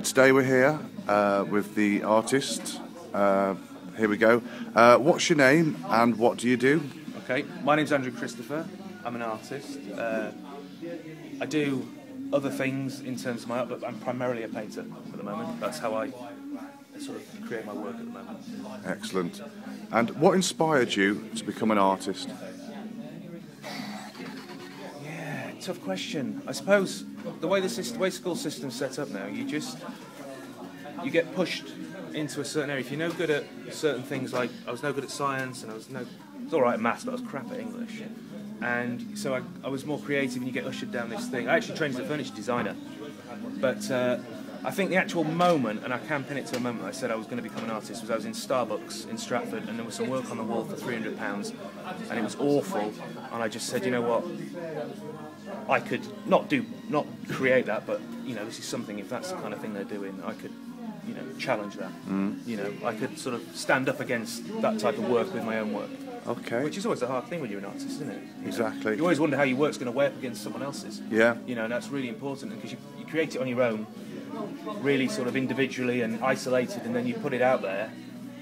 Today we're here with the artist. Here we go. What's your name and what do you do? Okay, my name's Andrew Christopher. I'm an artist. I do other things in terms of my art, but I'm primarily a painter at the moment. That's how I sort of create my work at the moment. Excellent. And what inspired you to become an artist? Yeah, tough question. I suppose the way school system's set up now, you get pushed into a certain area. If you're no good at certain things, like I was no good at science, and I was all right at maths, but I was crap at English. And so I was more creative, and you get ushered down this thing. I actually trained as a furniture designer, but I think the actual moment, and I can pin it to a moment I said I was going to become an artist, was I was in Starbucks in Stratford, and there was some work on the wall for £300, and it was awful. And I just said, you know what, I could not create that, but this is something. If that's the kind of thing they're doing, I could, challenge that. I could sort of stand up against that type of work with my own work. Okay. Which is always the hard thing when you're an artist, isn't it? Exactly. You always wonder how your work's going to weigh up against someone else's. Yeah. And that's really important because you create it on your own, really sort of individually and isolated, and then you put it out there.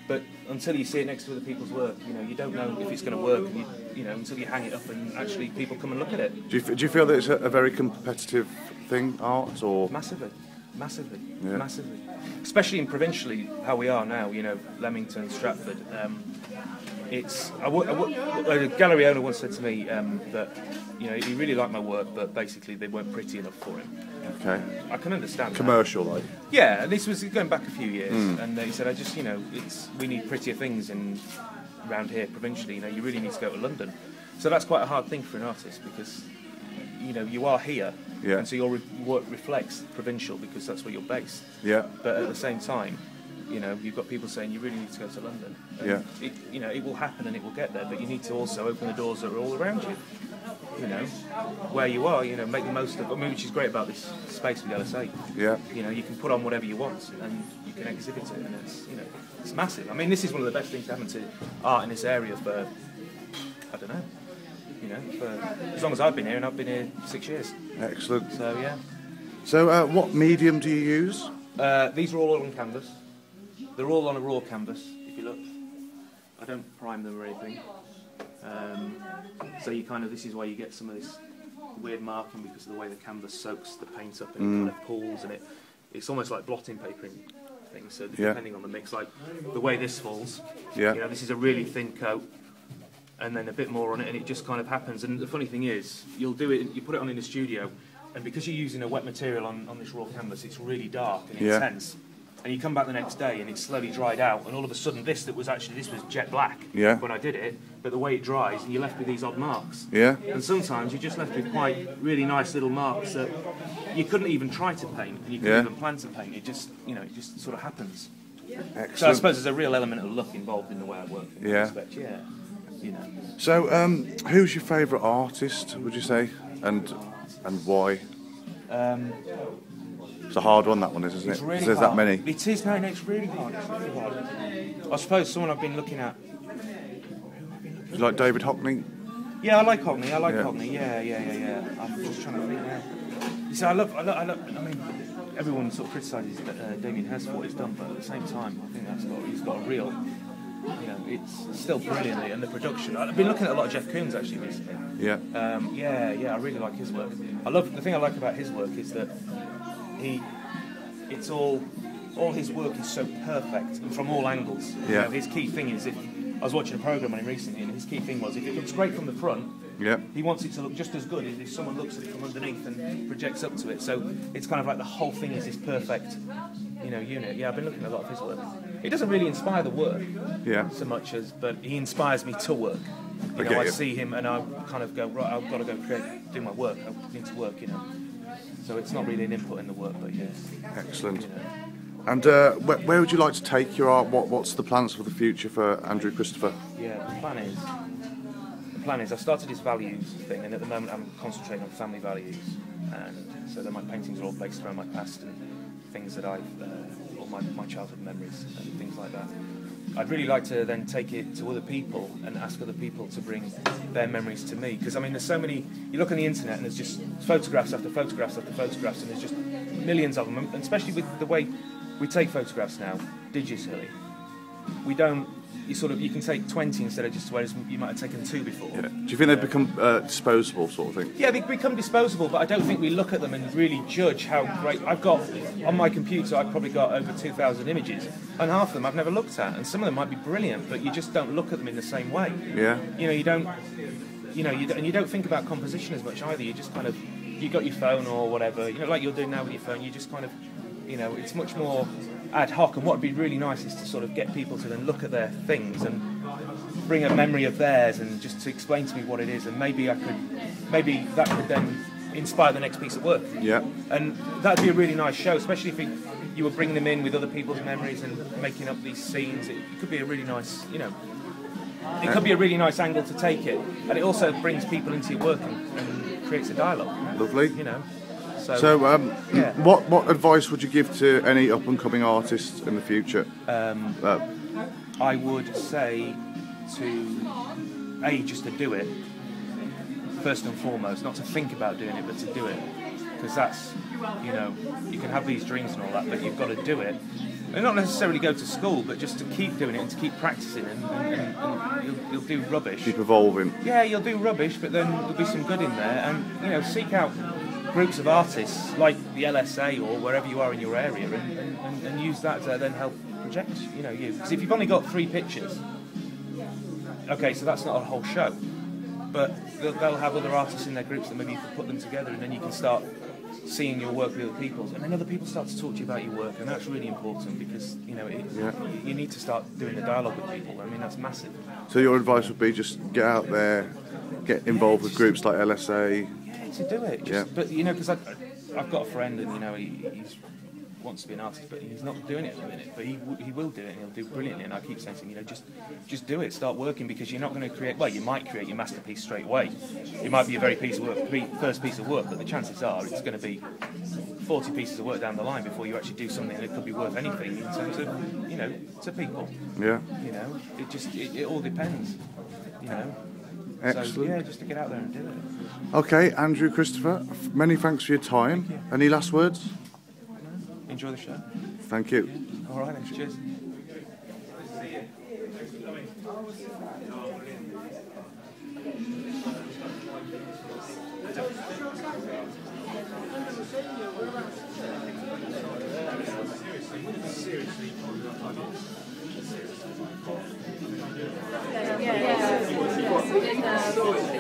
But until you see it next to other people's work, you don't know if it's going to work, and until you hang it up and actually people come and look at it. Do you feel that it's a very competitive thing, art, or? Massively. Especially in provincially, how we are now, Leamington, Stratford. A gallery owner once said to me that he really liked my work, but basically they weren't pretty enough for him. Okay. I can understand commercial, that. like. Yeah, this was going back a few years, and he said, we need prettier things around here provincially. You really need to go to London. So that's quite a hard thing for an artist because you are here, and so your work reflects provincial because that's where you're based. Yeah. But at the same time, you've got people saying you really need to go to London. And it will happen and it will get there, but you need to also open the doors that are all around you. Where you are, make the most of. Which is great about this space with LSA. Yeah. You can put on whatever you want and you can exhibit it, and it's massive. I mean, this is one of the best things to happen to art in this area for, I don't know. For as long as I've been here, and I've been here 6 years. Excellent. So yeah. So what medium do you use? These are all on canvas. They're all on a raw canvas. If you look, I don't prime them or anything. So this is why you get some of this weird marking because of the way the canvas soaks the paint up and it kind of pulls, and it's almost like blotting papering things. So depending on the mix, like the way this falls, this is a really thin coat, and then a bit more on it, and it just kind of happens. And the funny thing is, you put it on in the studio, and because you're using a wet material on this raw canvas, it's really dark and intense. And you come back the next day and it's slowly dried out, and all of a sudden this was jet black when I did it, but the way it dries, and you're left with these odd marks. Yeah. And sometimes you're just left with quite really nice little marks that you couldn't even try to paint, and you couldn't even plan to paint. It just sort of happens. Excellent. So I suppose there's a real element of luck involved in the way I work. In that respect. Yeah. So, who's your favourite artist, would you say, and why? It's a hard one, that one, isn't it? Really there's hard. That many. It is, no, it's really hard. I suppose someone I've been looking at. You like David Hockney? Yeah, I like Hockney. Hockney. Yeah. I'm just trying to think now. You see, I mean, everyone sort of criticises Damien Hirst for what he's done, but at the same time, I think he's got a real. It's still brilliantly, and the production. I've been looking at a lot of Jeff Koons actually recently. Yeah. I really like his work. The thing I like about his work is that it's all his work is so perfect and from all angles. Yeah. His key thing is, if I was watching a program on him recently, and his key thing was if it looks great from the front, he wants it to look just as good as if someone looks at it from underneath and projects up to it. So it's kind of like the whole thing is this perfect, unit. Yeah, I've been looking at a lot of his work. He doesn't really inspire the work so much as, but he inspires me to work. You know, I see him and I kind of go, right, I've got to go do my work. I need to work, you know. So it's not really an input in the work, but yeah. Excellent. You know. And where would you like to take your art? What's the plans for the future for Andrew Christopher? Yeah, the plan is I started this values thing, and at the moment I'm concentrating on family values, and so that my paintings are all based around my past and things that I've, all my childhood memories and things like that. I'd really like to then take it to other people and ask other people to bring their memories to me, because I mean there's so many, you look on the internet and there's just photographs after photographs after photographs, and there's just millions of them, and especially with the way we take photographs now digitally. We don't, you can take 20 instead of just, whereas you might have taken 2 before. Yeah. Do you think they've become disposable sort of thing? Yeah, they become disposable, but I don't think we look at them and really judge how great. I've got, on my computer, I've probably got over 2,000 images, and half of them I've never looked at, and some of them might be brilliant, but you just don't look at them in the same way. Yeah. You know, you don't, and you don't think about composition as much either. You just kind of, you got your phone or whatever, you know, like you're doing now with your phone, you just kind of, you know, it's much more ad hoc, and what would be really nice is to sort of get people to then look at their things and bring a memory of theirs and just to explain to me what it is, and maybe that could then inspire the next piece of work. Yeah. And that'd be a really nice show, especially if you were bringing them in with other people's memories and making up these scenes. It could be a really nice, you know, it could be a really nice angle to take it, and it also brings people into your work and creates a dialogue. Lovely. You know. So, yeah. what advice would you give to any up-and-coming artists in the future? I would say just to do it, first and foremost, not to think about doing it, but to do it. Because that's, you know, you can have these dreams and all that, but you've got to do it. And not necessarily go to school, but just to keep doing it and to keep practicing, and you'll do rubbish. Keep evolving. Yeah, you'll do rubbish, but then there'll be some good in there, and, you know, seek out groups of artists like the LSA or wherever you are in your area, and use that to then help project, you know, you. Because if you've only got 3 pictures, okay, so that's not a whole show, but they'll have other artists in their groups that maybe you can put them together, and then you can start seeing your work with other people, and then other people start to talk to you about your work, and that's really important, because, you know, you need to start doing the dialogue with people. I mean, that's massive. So your advice would be just get out there, get involved with groups like LSA. To do it, but you know, because I've got a friend, and you know, he wants to be an artist, but he's not doing it at the minute. But he will do it, and he'll do brilliantly. And I keep saying to him, you know, just do it, start working, because you're not going to create. Well, you might create your masterpiece straight away. It might be a very first piece of work, but the chances are it's going to be 40 pieces of work down the line before you actually do something that could be worth anything in terms of, you know, to people. Yeah. You know, it all depends. You know. Excellent. So, yeah, just to get out there and do it. Okay, Andrew Christopher, many thanks for your time. Thank you. Any last words? Enjoy the show. Thank you. Yeah. All right, then. Cheers. Yeah.